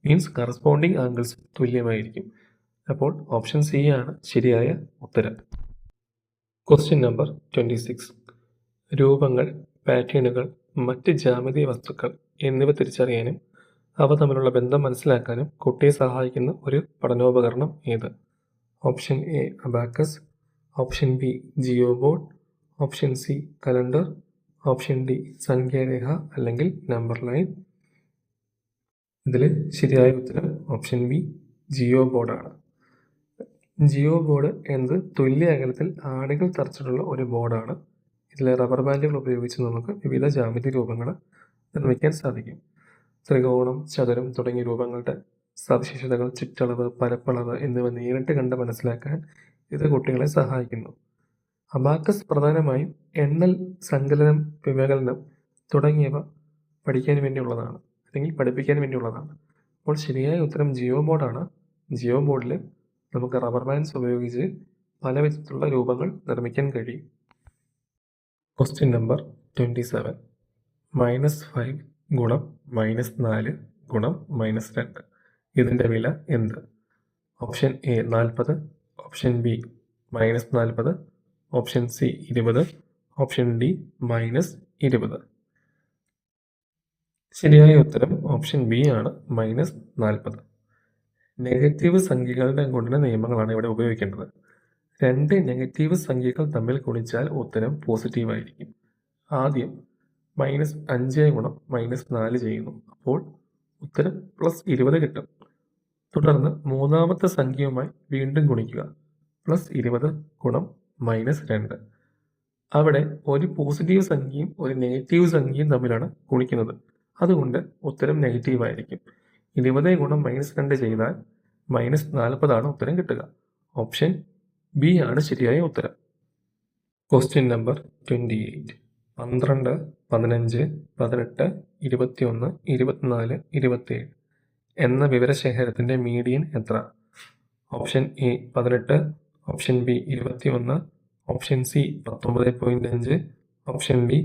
മീൻസ് കറസ്പോണ്ടിങ് ആംഗിൾസ് തുല്യമായിരിക്കും. അപ്പോൾ ഓപ്ഷൻ സി ആണ് ശരിയായ ഉത്തരം. Question number 26. രൂപങ്ങൾ, പാറ്റേണുകൾ, മറ്റ് ജ്യാമിതീയ വസ്തുക്കൾ എന്നിവ തിരിച്ചറിയാനും അവ തമ്മിലുള്ള ബന്ധം മനസ്സിലാക്കാനും കുട്ടിയെ സഹായിക്കുന്ന ഒരു പഠനോപകരണം ഏത്? Option A abacus, option B geo board, option C calendar, option D സംഖ്യാരേഖ അല്ലെങ്കിൽ നമ്പർ ലൈൻ. ഇതിൽ ശരിയായ ഉത്തരം ഓപ്ഷൻ ബി ജിയോ ബോർഡാണ്. ജിയോ ബോർഡ് എന്നത് തുല്യ അകലത്തിൽ ആണികൾ തറച്ചിട്ടുള്ള ഒരു ബോർഡാണ്. ഇതിൽ റബ്ബർ ബാൻഡുകൾ ഉപയോഗിച്ച് നമുക്ക് വിവിധ ജാമിതി രൂപങ്ങൾ നിർമ്മിക്കാൻ സാധിക്കും. ത്രികോണം, ചതുരം തുടങ്ങിയ രൂപങ്ങളുടെ സവിശേഷതകൾ, ചുറ്റളവ്, പരപ്പളവ് എന്നിവ നേരിട്ട് കണ്ട് മനസ്സിലാക്കാൻ ഇത് കുട്ടികളെ സഹായിക്കുന്നു. അബാക്കസ് പ്രധാനമായും എണ്ണൽ, സങ്കലനം, വിവേകലനം തുടങ്ങിയവ പഠിക്കാൻ വേണ്ടിയുള്ളതാണ് അല്ലെങ്കിൽ പഠിപ്പിക്കാൻ വേണ്ടിയുള്ളതാണ്. അപ്പോൾ ശരിയായ ഉത്തരം ജിയോ ബോർഡാണ്. ജിയോ ബോർഡിൽ നമുക്ക് റബ്ബർ ബാൻഡ്സ് ഉപയോഗിച്ച് പല വിധത്തിലുള്ള രൂപങ്ങൾ നിർമ്മിക്കാൻ കഴിയും. Question number 27. -5 ഗുണം -4 ഗുണം -2 ഇതിൻ്റെ വില എന്ത്? Option A 40, option B -40, option C 20, option D -20. ശരിയായ ഉത്തരം ഓപ്ഷൻ ബി ആണ്, -40. നെഗറ്റീവ് സംഖ്യകളുടെ ഗുണന നിയമങ്ങളാണ് ഇവിടെ ഉപയോഗിക്കേണ്ടത്. 2 നെഗറ്റീവ് സംഖ്യകൾ തമ്മിൽ ഗുണിച്ചാൽ ഉത്തരം പോസിറ്റീവായിരിക്കും. ആദ്യം -5 ഗുണം -4 ചെയ്യുന്നു, അപ്പോൾ ഉത്തരം +20 കിട്ടും. തുടർന്ന് മൂന്നാമത്തെ സംഖ്യയുമായി വീണ്ടും ഗുണിക്കുക, +20 ഗുണം -2. അവിടെ ഒരു പോസിറ്റീവ് സംഖ്യയും ഒരു നെഗറ്റീവ് സംഖ്യയും തമ്മിലാണ് ഗുണിക്കുന്നത്. അതുകൊണ്ട് ഉത്തരം നെഗറ്റീവായിരിക്കും. 20 ഗുണം -2 ചെയ്താൽ -40 ഉത്തരം കിട്ടുക. ഓപ്ഷൻ ബി ആണ് ശരിയായ ഉത്തരം. Question number 28. 12, 15, 18, 21, 24, 27 എന്ന വിവരശേഖരത്തിൻ്റെ മീഡിയൻ എത്ര? Option A 18, option B 21, option C 19.5, option D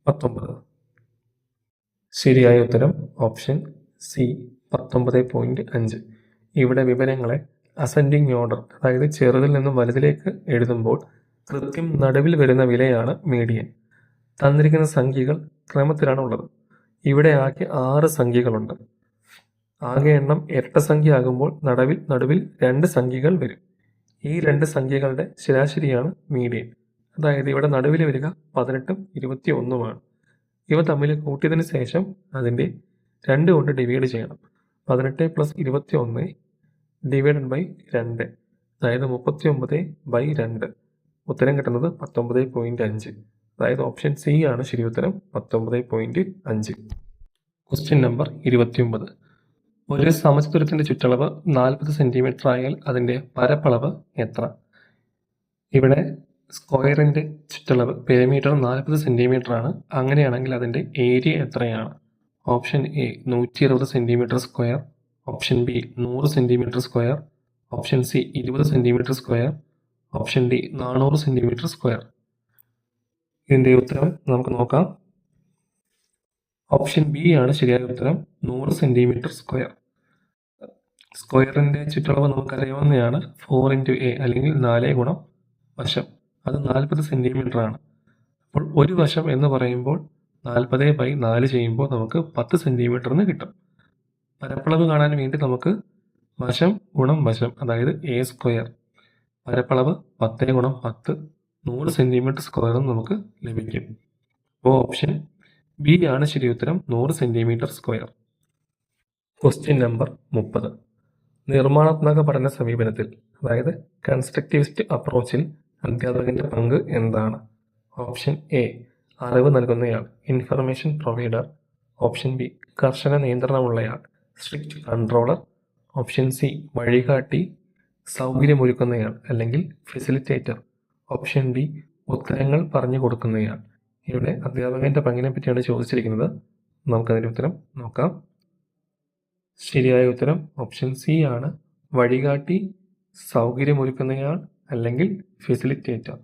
19. ശരിയായ ഉത്തരം ഓപ്ഷൻ സി 19.5. ഇവിടെ വിവരങ്ങളെ അസെൻഡിങ് ഓർഡർ, അതായത് ചെറുതിൽ നിന്നും വലുതിലേക്ക് എഴുതുമ്പോൾ കൃത്യം നടുവിൽ വരുന്ന വിലയാണ് മീഡിയൻ. തന്നിരിക്കുന്ന സംഖ്യകൾ ക്രമത്തിലാണ് ഉള്ളത്. ഇവിടെ ആകെ 6 സംഖ്യകളുണ്ട്. ആകെ എണ്ണം ഇരട്ട സംഖ്യ ആകുമ്പോൾ നടുവിൽ 2 സംഖ്യകൾ വരും. ഈ 2 സംഖ്യകളുടെ ശരാശരിയാണ് മീഡിയൻ. അതായത് ഇവിടെ നടുവിൽ വരിക 18ഉം 21ഉമാണ്. ഇവ തമ്മിൽ കൂട്ടിയതിന് ശേഷം അതിൻ്റെ 2 കൊണ്ട് ഡിവൈഡ് ചെയ്യണം. 18 + 21 ÷ 2, അതായത് 39/2. ഉത്തരം കിട്ടുന്നത് 19.5. അതായത് ഓപ്ഷൻ സി ആണ് ശരി ഉത്തരം, 19.5. Question number 29. ഒരു സമചതുരത്തിൻ്റെ ചുറ്റളവ് 40 സെൻറ്റിമീറ്റർ ആയാൽ അതിൻ്റെ പരപ്പളവ് എത്ര? ഇവിടെ സ്ക്വയറിൻ്റെ ചുറ്റളവ് പെരിമീറ്റർ 40 സെൻറ്റിമീറ്റർ ആണ്. അങ്ങനെയാണെങ്കിൽ അതിൻ്റെ ഏരിയ എത്രയാണ്? Option A 120 centimetre square, option B 100 centimetre square, option C 20 centimetre square, option D 400 centimetre square. ഇതിൻ്റെ ഉത്തരം നമുക്ക് നോക്കാം. ഓപ്ഷൻ ബി ആണ് ശരിയായ ഉത്തരം, 100 സെൻറ്റിമീറ്റർ സ്ക്വയർ. സ്ക്വയറിൻ്റെ ചുറ്റളവ് നമുക്കറിയാവുന്നതാണ്, 4 × a അല്ലെങ്കിൽ 4 ഗുണം വശം. അത് 40 സെൻറ്റിമീറ്റർ ആണ്. അപ്പോൾ ഒരു വശം എന്ന് പറയുമ്പോൾ 40/4 ചെയ്യുമ്പോൾ നമുക്ക് 10 സെൻറ്റിമീറ്റർ എന്ന് കിട്ടും. പരപ്പളവ് കാണാൻ വേണ്ടി നമുക്ക് വശം ഗുണം വശം, അതായത് a സ്ക്വയർ. പരപ്പളവ് 10 × 10, 100 സെൻറ്റിമീറ്റർ സ്ക്വയറും നമുക്ക് ലഭിക്കും. അപ്പോൾ ഓപ്ഷൻ ബി ആണ് ശരി ഉത്തരം, 100 സെൻറ്റിമീറ്റർ സ്ക്വയർ. Question number 30. നിർമ്മാണാത്മക പഠന സമീപനത്തിൽ, അതായത് കൺസ്ട്രക്റ്റിവിസ്റ്റ് അപ്രോച്ചിൽ അധ്യാപകൻ്റെ പങ്ക് എന്താണ്? ഓപ്ഷൻ എ അറിവ് നൽകുന്നയാൾ, ഇൻഫർമേഷൻ പ്രൊവൈഡർ. ഓപ്ഷൻ ബി കർശന നിയന്ത്രണമുള്ളയാൾ, സ്ട്രിക്റ്റ് കൺട്രോളർ. ഓപ്ഷൻ സി വഴികാട്ടി, സൗകര്യമൊരുക്കുന്നയാൾ അല്ലെങ്കിൽ ഫെസിലിറ്റേറ്റർ. ഓപ്ഷൻ ഡി ഉത്തരങ്ങൾ പറഞ്ഞു കൊടുക്കുന്നയാൾ. ഇവിടെ അധ്യാപകൻ്റെ പങ്കിനെ പറ്റിയാണ് ചോദിച്ചിരിക്കുന്നത്. നമുക്കതിൻ്റെ ഉത്തരം നോക്കാം. ശരിയായ ഉത്തരം ഓപ്ഷൻ സി ആണ്, വഴികാട്ടി, സൗകര്യമൊരുക്കുന്നയാൾ അല്ലെങ്കിൽ ഫെസിലിറ്റേറ്റർ.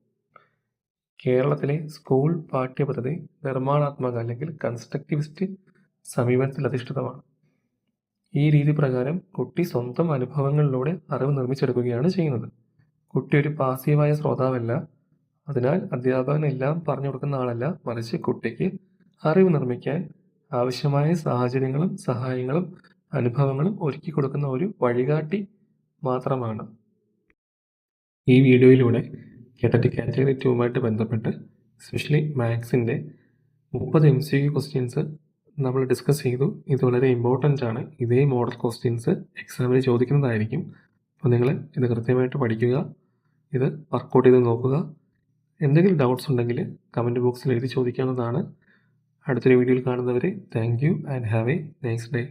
കേരളത്തിലെ സ്കൂൾ പാഠ്യപദ്ധതി നിർമ്മാണാത്മക അല്ലെങ്കിൽ കൺസ്ട്രക്റ്റിവിസ്റ്റ് സമീപനത്തിൽ അധിഷ്ഠിതമാണ്. ഈ രീതി പ്രകാരം കുട്ടി സ്വന്തം അനുഭവങ്ങളിലൂടെ അറിവ് നിർമ്മിച്ചെടുക്കുകയാണ് ചെയ്യുന്നത്. കുട്ടി ഒരു പാസീവായ ശ്രോതാവല്ല. അതിനാൽ അധ്യാപകൻ എല്ലാം പറഞ്ഞു കൊടുക്കുന്ന ആളല്ല, മറിച്ച് കുട്ടിക്ക് അറിവ് നിർമ്മിക്കാൻ ആവശ്യമായ സാഹചര്യങ്ങളും സഹായങ്ങളും അനുഭവങ്ങളും ഒരുക്കി കൊടുക്കുന്ന ഒരു വഴികാട്ടി മാത്രമാണ്. ഈ വീഡിയോയിലൂടെ കേട്ടറ്റ് കാറ്റഗറി 2 ബന്ധപ്പെട്ട് സ്പെഷ്യലി മാത്സിൻ്റെ 30 MCQ ക്വസ്റ്റ്യൻസ് നമ്മൾ ഡിസ്കസ് ചെയ്തു. ഇത് വളരെ ഇമ്പോർട്ടൻ്റ് ആണ്. ഇതേ മോഡൽ ക്വസ്റ്റ്യൻസ് എക്സാമിന് ചോദിക്കുന്നതായിരിക്കും. അപ്പോൾ നിങ്ങൾ ഇത് കൃത്യമായിട്ട് പഠിക്കുക, ഇത് വർക്കൗട്ട് ചെയ്ത് നോക്കുക. എന്തെങ്കിലും ഡൗട്ട്സ് ഉണ്ടെങ്കിൽ കമൻറ്റ് ബോക്സിൽ എഴുതി ചോദിക്കാവുന്നതാണ്. അടുത്തൊരു വീഡിയോയിൽ കാണുന്നവരെ thank you and have A nice day.